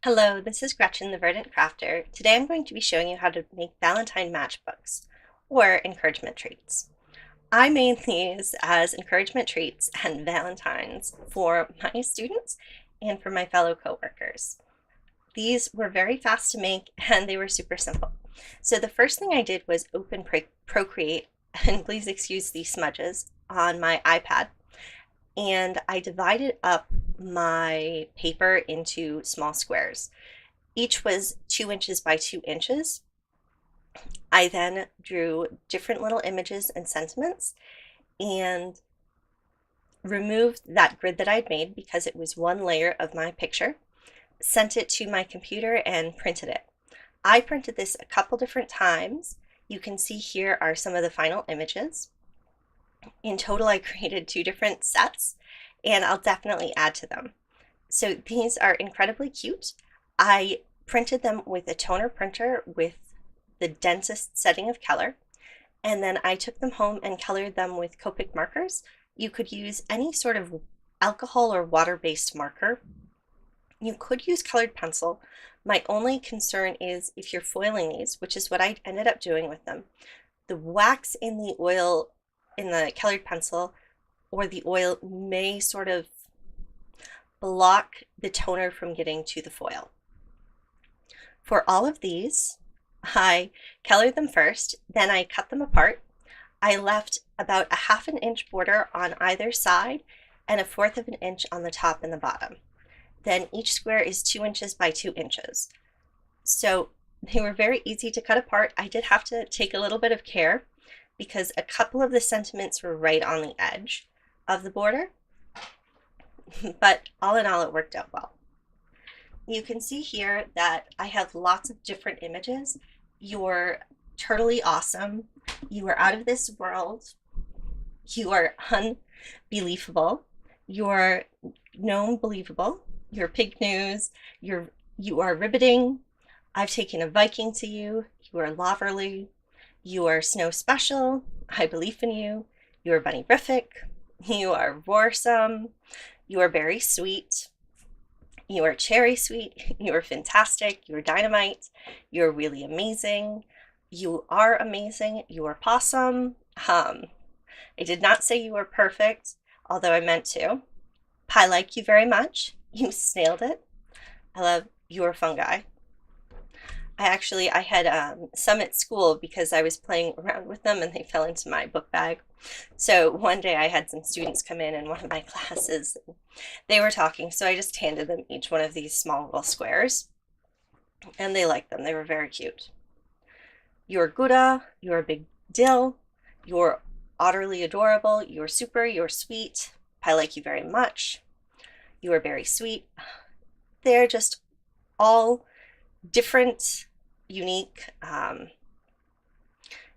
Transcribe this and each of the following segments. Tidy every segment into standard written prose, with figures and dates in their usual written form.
Hello, this is Gretchen, the Verdant Crafter. Today I'm going to be showing you how to make Valentine matchbooks, or encouragement treats. I made these as encouragement treats and Valentines for my students and for my fellow coworkers. These were very fast to make and they were super simple. So the first thing I did was open Procreate, and please excuse the smudges, on my iPad. And I divided up my paper into small squares. Each was 2 inches by 2 inches. I then drew different little images and sentiments and removed that grid that I'd made because it was one layer of my picture, sent it to my computer and printed it. I printed this a couple different times. You can see here are some of the final images. In total, I created 2 different sets, and I'll definitely add to them. So these are incredibly cute. I printed them with a toner printer with the densest setting of color, and then I took them home and colored them with Copic markers. You could use any sort of alcohol or water-based marker. You could use colored pencil. My only concern is if you're foiling these, which is what I ended up doing with them, the wax in the oil in the colored pencil or the oil may sort of block the toner from getting to the foil. For all of these, I colored them first, then I cut them apart. I left about a 1/2 inch border on either side and a 1/4 of an inch on the top and the bottom. Then each square is 2 inches by 2 inches. So they were very easy to cut apart. I did have to take a little bit of care because a couple of the sentiments were right on the edge of the border, but all in all, it worked out well. You can see here that I have lots of different images. You're totally awesome. You are out of this world. You are unbelievable. You're gnome believable. You're pig news. You are riveting. I've taken a Viking to you. You are loverly. You are snow special. I believe in you. You are bunnyrific. You are roarsome. You are berry sweet. You are cherry sweet. You are fantastic. You are dynamite. You are really amazing. You are amazing. You are possum. I did not say you were perfect, although I meant to. I like you very much. You nailed it. I love your fungi. I had some at school because I was playing around with them and they fell into my book bag. So one day I had some students come in one of my classes. They were talking, so I just handed them each one of these small little squares, and they liked them. They were very cute. You're Gouda, you're a big dill, you're utterly adorable, you're super, you're sweet, I like you very much, you are very sweet. They're just all different, unique.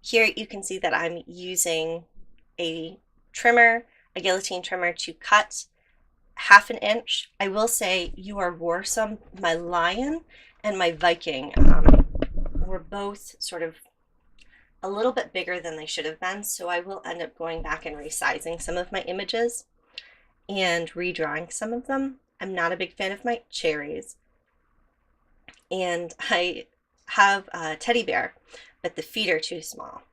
Here you can see that I'm using a trimmer, a guillotine trimmer, to cut 1/2 inch. I will say you are roarsome. My lion and my Viking were both sort of a little bit bigger than they should have been, so I will end up going back and resizing some of my images and redrawing some of them. I'm not a big fan of my cherries, and I have a teddy bear, but the feet are too small.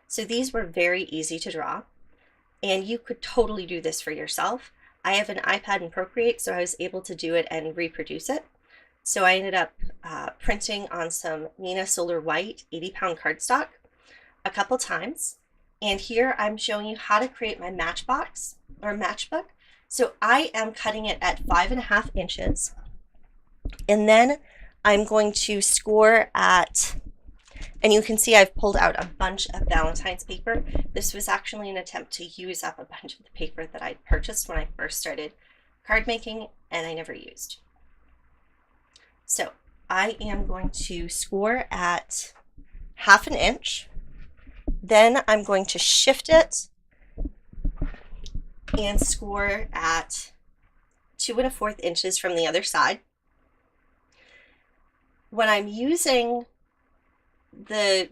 So these were very easy to draw, and you could totally do this for yourself. I have an iPad and Procreate, so I was able to do it and reproduce it. So I ended up printing on some Nina Solar White 80-pound cardstock a couple times. And here I'm showing you how to create my matchbox or matchbook. So I am cutting it at 5.5 inches. And then I'm going to score at, and you can see I've pulled out a bunch of Valentine's paper. This was actually an attempt to use up a bunch of the paper that I purchased when I first started card making and I never used. So I am going to score at 1/2 inch. Then I'm going to shift it and score at 2¼ inches from the other side. When I'm using the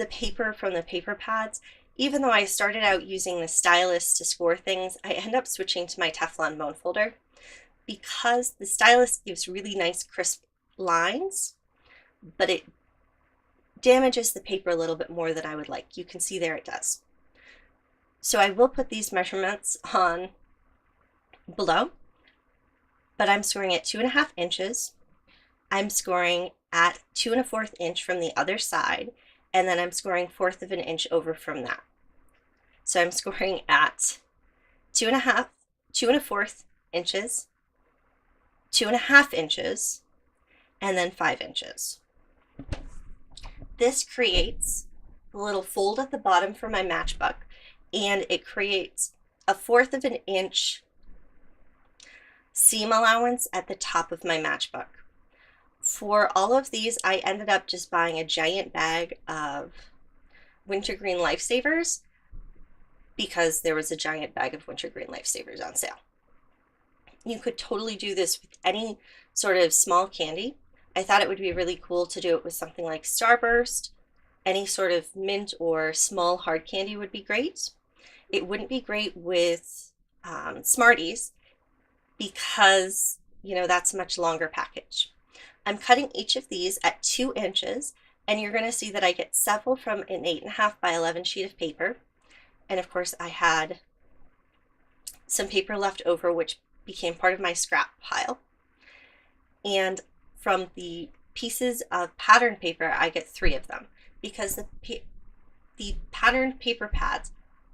paper from the paper pads, even though I started out using the stylus to score things, I end up switching to my Teflon bone folder because the stylus gives really nice crisp lines, but it damages the paper a little bit more than I would like. You can see there it does. So I will put these measurements on below, but I'm scoring at 2.5 inches. I'm scoring at 2 1/4 inch from the other side, and then I'm scoring 1/4 of an inch over from that. So I'm scoring at 2.5, 2 1/4 inches, 2.5 inches, and then 5 inches. This creates a little fold at the bottom for my matchbook, and it creates a 1/4 of an inch seam allowance at the top of my matchbook. For all of these, I ended up just buying a giant bag of wintergreen lifesavers because there was a giant bag of wintergreen lifesavers on sale. You could totally do this with any sort of small candy. I thought it would be really cool to do it with something like Starburst. Any sort of mint or small hard candy would be great. It wouldn't be great with Smarties because, you know, that's a much longer package. I'm cutting each of these at 2 inches, and you're going to see that I get several from an 8.5 by 11 sheet of paper. And of course, I had some paper left over, which became part of my scrap pile. And from the pieces of patterned paper, I get 3 of them because the patterned paper pads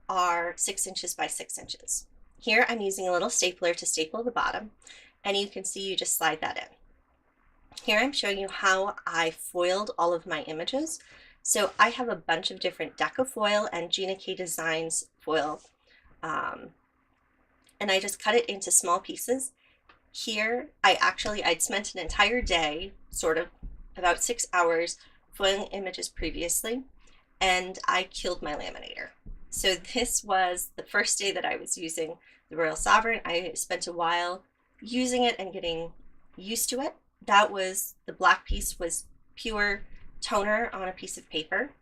are 6 inches by 6 inches. Here I'm using a little stapler to staple the bottom, and you can see you just slide that in. Here I'm showing you how I foiled all of my images. So I have a bunch of different Deco foil and Gina K Designs foil, and I just cut it into small pieces. Here I'd spent an entire day, sort of about 6 hours, foiling images previously, and I killed my laminator. So this was the first day that I was using the Royal Sovereign. I spent a while using it and getting used to it. That was, the black piece was pure toner on a piece of paper.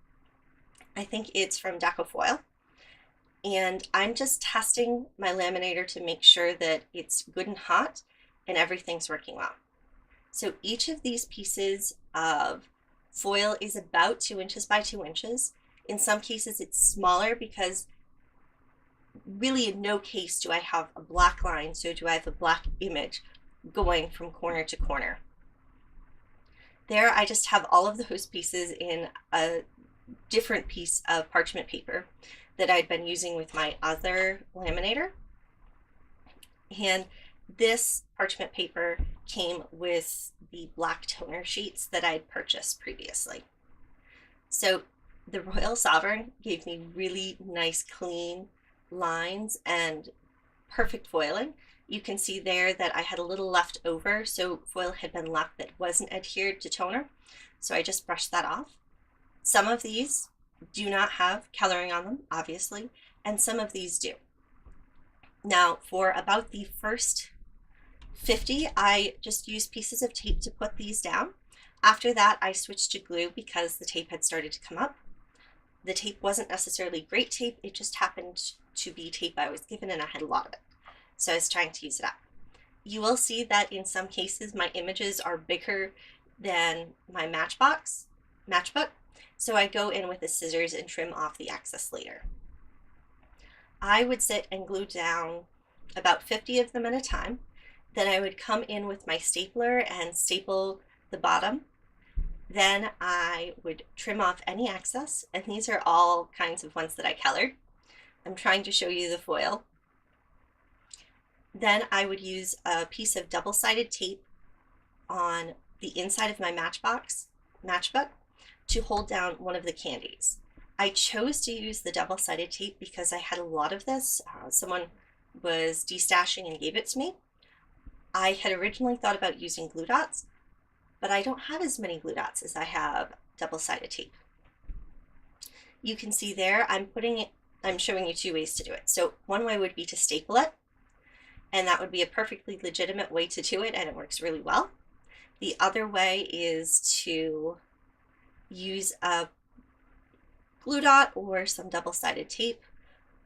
I think it's from Deco Foil. And I'm just testing my laminator to make sure that it's good and hot and everything's working well. So each of these pieces of foil is about 2 inches by 2 inches. In some cases it's smaller because really in no case do I have a black line, so do I have a black image going from corner to corner. There I just have all of those pieces in a different piece of parchment paper that I'd been using with my other laminator. And this parchment paper came with the black toner sheets that I'd purchased previously. So the Royal Sovereign gave me really nice clean lines and perfect foiling. You can see there that I had a little left over, so foil had been left that wasn't adhered to toner. So I just brushed that off. Some of these do not have coloring on them, obviously, and some of these do. Now, for about the first 50, I just used pieces of tape to put these down. After that, I switched to glue because the tape had started to come up. The tape wasn't necessarily great tape, it just happened to be tape I was given and I had a lot of it. So I was trying to use it up. You will see that in some cases my images are bigger than my matchbook. So I go in with the scissors and trim off the excess later. I would sit and glue down about 50 of them at a time. Then I would come in with my stapler and staple the bottom. Then I would trim off any excess, and these are all kinds of ones that I colored. I'm trying to show you the foil. Then I would use a piece of double-sided tape on the inside of my matchbook to hold down one of the candies. I chose to use the double-sided tape because I had a lot of this. Someone was destashing and gave it to me. I had originally thought about using glue dots, but I don't have as many glue dots as I have double-sided tape. You can see there I'm showing you 2 ways to do it. So one way would be to staple it, and that would be a perfectly legitimate way to do it, and it works really well. The other way is to use a glue dot or some double-sided tape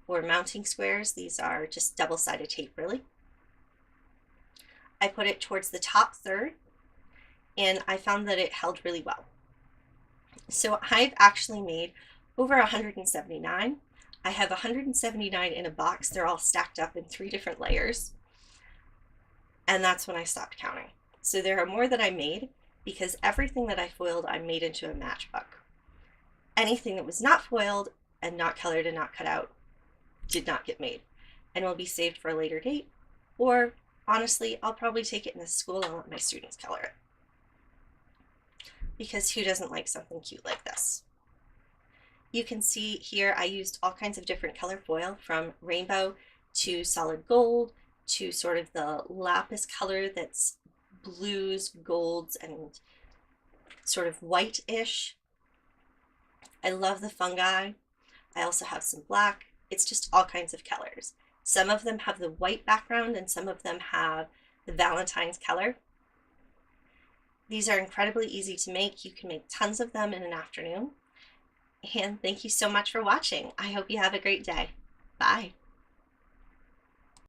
or mounting squares. These are just double-sided tape, really. I put it towards the top third, and I found that it held really well. So I've actually made over 179. I have 179 in a box. They're all stacked up in 3 different layers. And that's when I stopped counting. So there are more that I made because everything that I foiled, I made into a matchbook. Anything that was not foiled and not colored and not cut out did not get made and will be saved for a later date. Or honestly, I'll probably take it into school and let my students color it. Because who doesn't like something cute like this? You can see here I used all kinds of different color foil, from rainbow to solid gold to sort of the lapis color that's blues, golds, and sort of white-ish. I love the fungi. I also have some black. It's just all kinds of colors. Some of them have the white background and some of them have the Valentine's color. These are incredibly easy to make. You can make tons of them in an afternoon. And thank you so much for watching. I hope you have a great day. Bye.